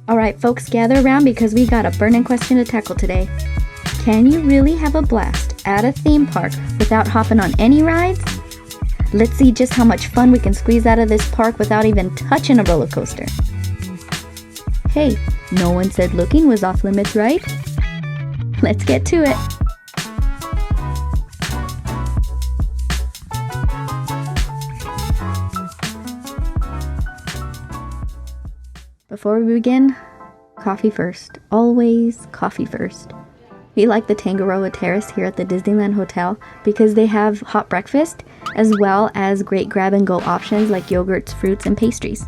Alright folks, gather around because we got a burning question to tackle today. Can you really have a blast at a theme park without hopping on any rides? Let's see just how much fun we can squeeze out of this park without even touching a roller coaster. Hey, no one said looking was off limits, right? Let's get to it. Before we begin, coffee first. Always coffee first. We like the Tangaroa Terrace here at the Disneyland Hotel because they have hot breakfast as well as great grab-and-go options like yogurts, fruits, and pastries.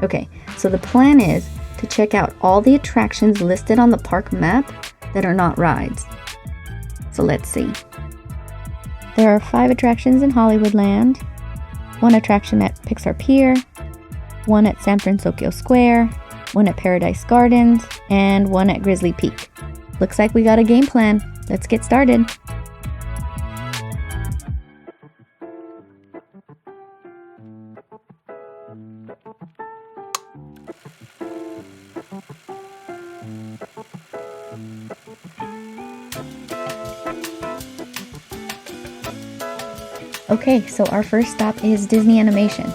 Okay, so the plan is to check out all the attractions listed on the park map that are not rides. So let's see. There are 5 attractions in Hollywoodland, 1 attraction at Pixar Pier, 1 at San Francisco Square, 1 at Paradise Gardens, and 1 at Grizzly Peak. Looks like we got a game plan. Let's get started. Okay, so our first stop is Disney Animation.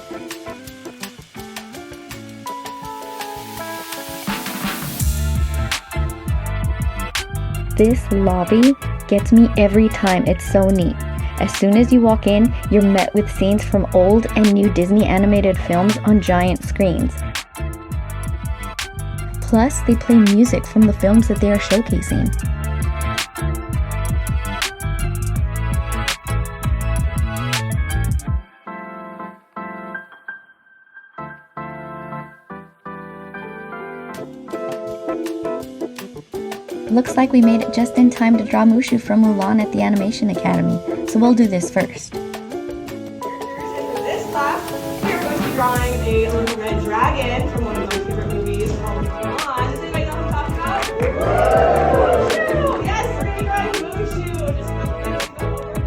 This lobby gets me every time. It's so neat. As soon as you walk in, you're met with scenes from old and new Disney animated films on giant screens. Plus, they play music from the films that they are showcasing. Looks like we made it just in time to draw Mushu from Mulan at the Animation Academy, so we'll do this first. For this class, we're going to be drawing a little red dragon from one of my favorite movies called Mulan. Does anybody know what I'm talking about? Mushu! Yes, we're going to be drawing Mushu! Just go over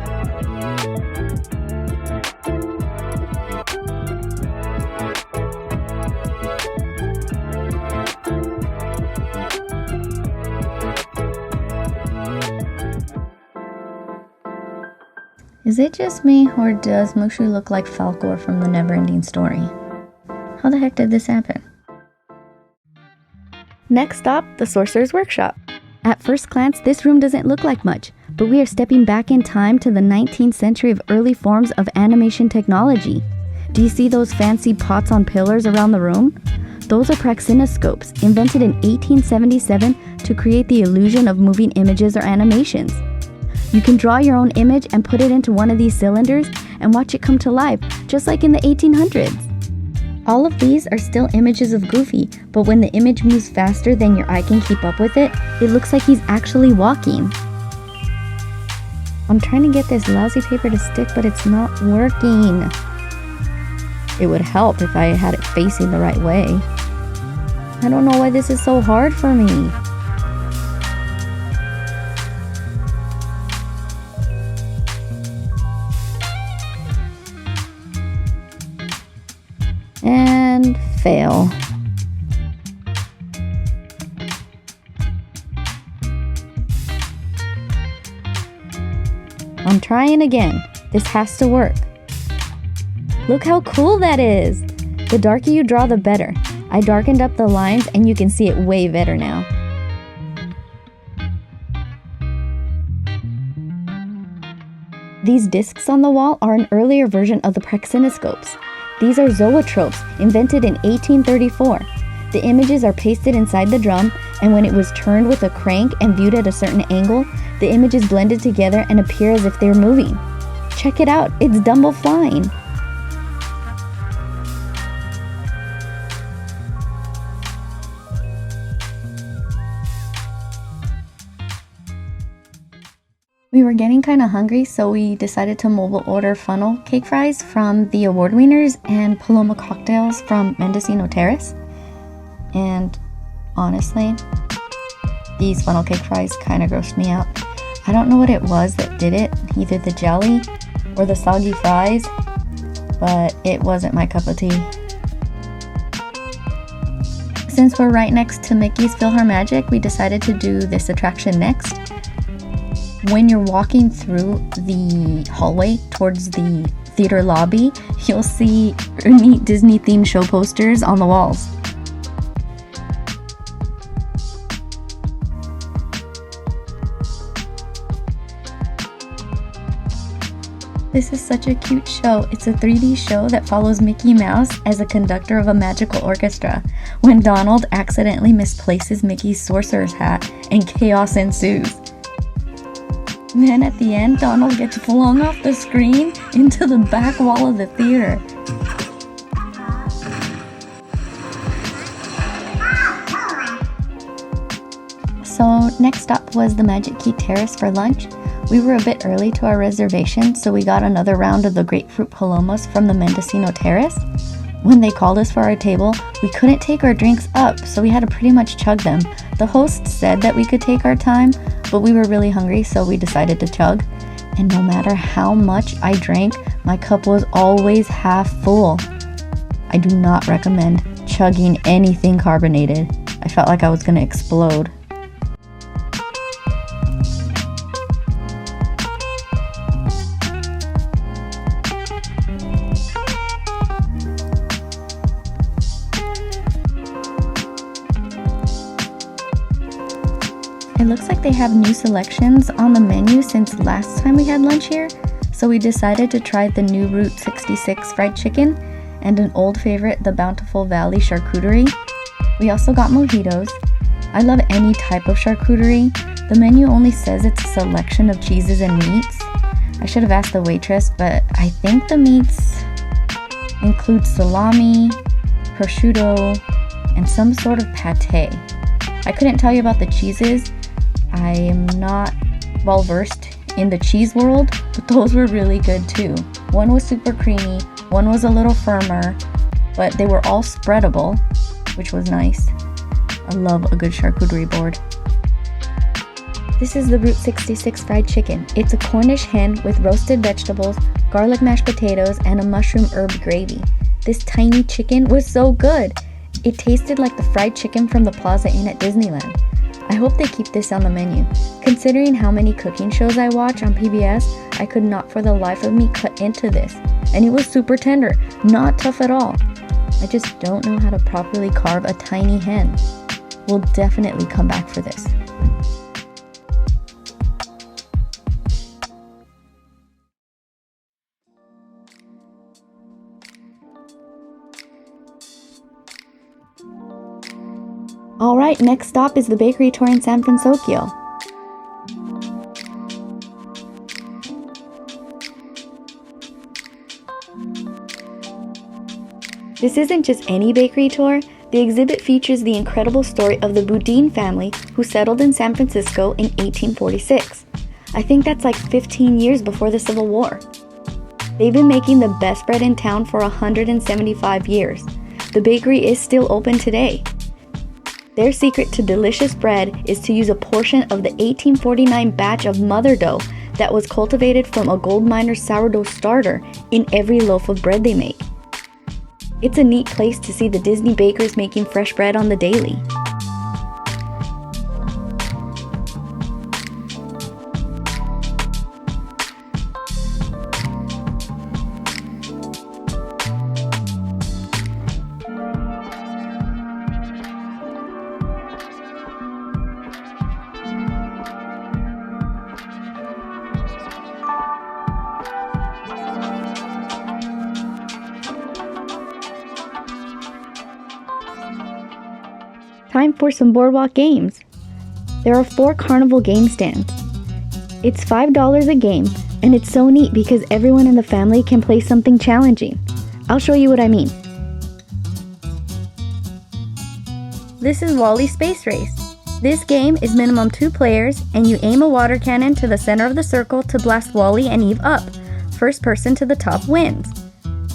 Is it just me, or does Mushu look like Falcor from the Neverending Story? How the heck did this happen? Next stop, the Sorcerer's Workshop. At first glance, this room doesn't look like much, but we are stepping back in time to the 19th century of early forms of animation technology. Do you see those fancy pots on pillars around the room? Those are praxinoscopes, invented in 1877 to create the illusion of moving images or animations. You can draw your own image and put it into one of these cylinders and watch it come to life, just like in the 1800s. All of these are still images of Goofy, but when the image moves faster than your eye can keep up with it, it looks like he's actually walking. I'm trying to get this lousy paper to stick, but it's not working. It would help if I had it facing the right way. I don't know why this is so hard for me. And fail. I'm trying again. This has to work. Look how cool that is! The darker you draw, the better. I darkened up the lines and you can see it way better now. These discs on the wall are an earlier version of the praxinoscopes. These are zoetropes, invented in 1834. The images are pasted inside the drum, and when it was turned with a crank and viewed at a certain angle, the images blended together and appear as if they were moving. Check it out, it's Dumbo flying. We were getting kind of hungry, so we decided to mobile order funnel cake fries from the Award Winners and Paloma cocktails from Mendocino Terrace. And honestly, these funnel cake fries kind of grossed me out. I don't know what it was that did it, either the jelly or the soggy fries, but it wasn't my cup of tea. Since we're right next to Mickey's PhilharMagic, we decided to do this attraction next. When you're walking through the hallway towards the theater lobby, you'll see neat Disney-themed show posters on the walls. This is such a cute show. It's a 3D show that follows Mickey Mouse as a conductor of a magical orchestra when Donald accidentally misplaces Mickey's sorcerer's hat and chaos ensues. Then at the end, Donald gets flung off the screen into the back wall of the theater. So next up was the Magic Key Terrace for lunch. We were a bit early to our reservation, so we got another round of the grapefruit palomos from the Mendocino Terrace. When they called us for our table, we couldn't take our drinks up, so we had to pretty much chug them. The host said that we could take our time, but we were really hungry, so we decided to chug. And no matter how much I drank, my cup was always half full. I do not recommend chugging anything carbonated. I felt like I was gonna explode. It looks like they have new selections on the menu since last time we had lunch here, so we decided to try the new Route 66 fried chicken and an old favorite, the Bountiful Valley charcuterie. We also got mojitos. I love any type of charcuterie. The menu only says it's a selection of cheeses and meats. I should have asked the waitress, but I think the meats include salami, prosciutto, and some sort of pate. I couldn't tell you about the cheeses. I am not well versed in the cheese world, but those were really good too. One was super creamy, one was a little firmer, but they were all spreadable, which was nice. I love a good charcuterie board. This is the Route 66 fried chicken. It's a Cornish hen with roasted vegetables, garlic mashed potatoes, and a mushroom herb gravy. This tiny chicken was so good. It tasted like the fried chicken from the Plaza Inn at Disneyland. I hope they keep this on the menu. Considering how many cooking shows I watch on PBS, I could not for the life of me cut into this. And it was super tender, not tough at all. I just don't know how to properly carve a tiny hen. We'll definitely come back for this. Alright, next stop is the bakery tour in San Francisco. This isn't just any bakery tour. The exhibit features the incredible story of the Boudin family who settled in San Francisco in 1846. I think that's like 15 years before the Civil War. They've been making the best bread in town for 175 years. The bakery is still open today. Their secret to delicious bread is to use a portion of the 1849 batch of mother dough that was cultivated from a gold miner's sourdough starter in every loaf of bread they make. It's a neat place to see the Disney bakers making fresh bread on the daily. Time for some boardwalk games. There are 4 carnival game stands. It's $5 a game, and it's so neat because everyone in the family can play something challenging. I'll show you what I mean. This is Wall-E Space Race. This game is minimum 2 players, and you aim a water cannon to the center of the circle to blast Wall-E and Eve up. First person to the top wins.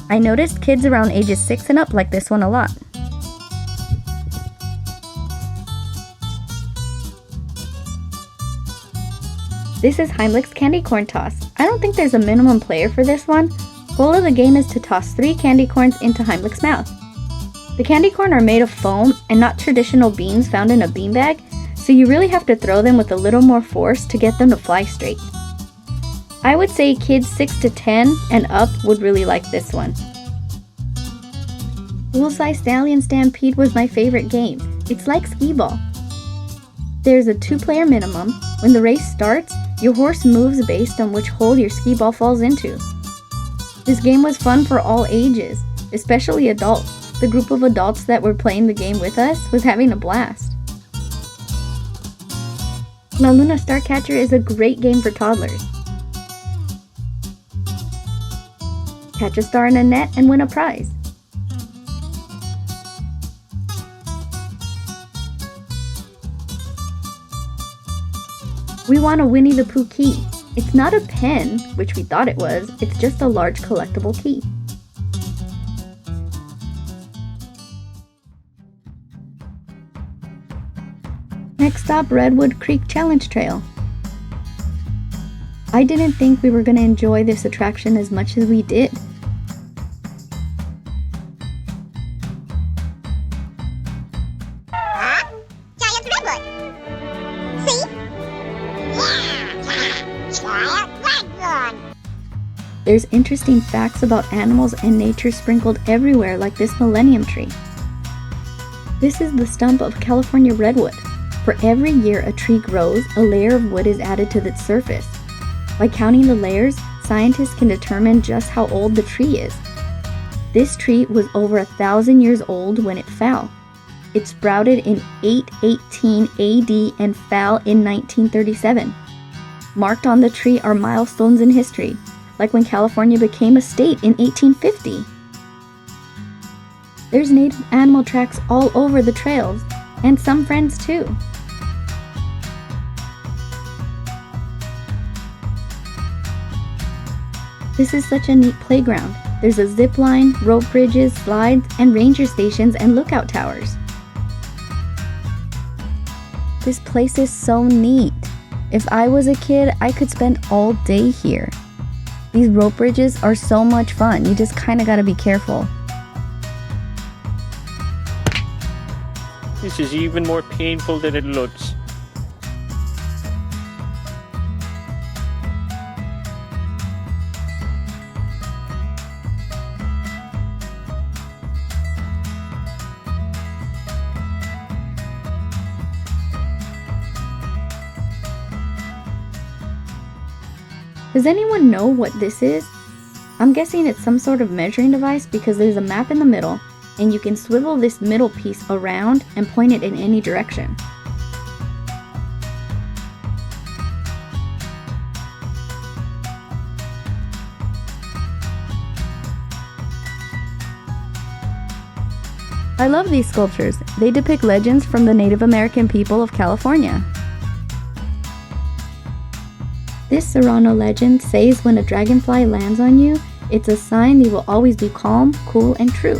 I noticed kids around ages 6 and up like this one a lot. This is Heimlich's Candy Corn Toss. I don't think there's a minimum player for this one, Goal of the game is to toss 3 candy corns into Heimlich's mouth. The candy corn are made of foam and not traditional beans found in a beanbag, so you really have to throw them with a little more force to get them to fly straight. I would say kids 6 to 10 and up would really like this one. Bullseye Stallion Stampede was my favorite game. It's like skee-ball. There's a 2-player minimum. When the race starts, your horse moves based on which hole your skee-ball falls into. This game was fun for all ages, especially adults. The group of adults that were playing the game with us was having a blast. La Luna Starcatcher is a great game for toddlers. Catch a star in a net and win a prize. We want a Winnie the Pooh key. It's not a pen, which we thought it was, it's just a large collectible key. Next stop, Redwood Creek Challenge Trail. I didn't think we were going to enjoy this attraction as much as we did. Giant redwood. See? Yeah, giant redwood. There's interesting facts about animals and nature sprinkled everywhere, like this millennium tree. This is the stump of California redwood. For every year a tree grows, a layer of wood is added to its surface. By counting the layers, scientists can determine just how old the tree is. This tree was over 1,000 years old when it fell. It sprouted in 818 AD and fell in 1937. Marked on the tree are milestones in history, like when California became a state in 1850. There's native animal tracks all over the trails, and some friends too. This is such a neat playground. There's a zip line, rope bridges, slides, and ranger stations and lookout towers. This place is so neat. If I was a kid, I could spend all day here. These rope bridges are so much fun. You just kind of got to be careful. This is even more painful than it looks. Does anyone know what this is? I'm guessing it's some sort of measuring device because there's a map in the middle, and you can swivel this middle piece around and point it in any direction. I love these sculptures. They depict legends from the Native American people of California. This Serrano legend says when a dragonfly lands on you, it's a sign you will always be calm, cool, and true.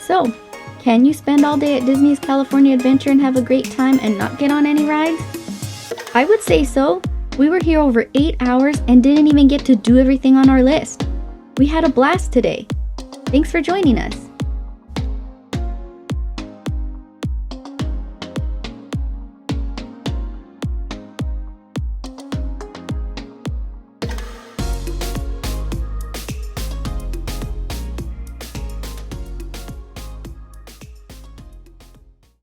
So, can you spend all day at Disney's California Adventure and have a great time and not get on any rides? I would say so. We were here over 8 hours and didn't even get to do everything on our list. We had a blast today. Thanks for joining us.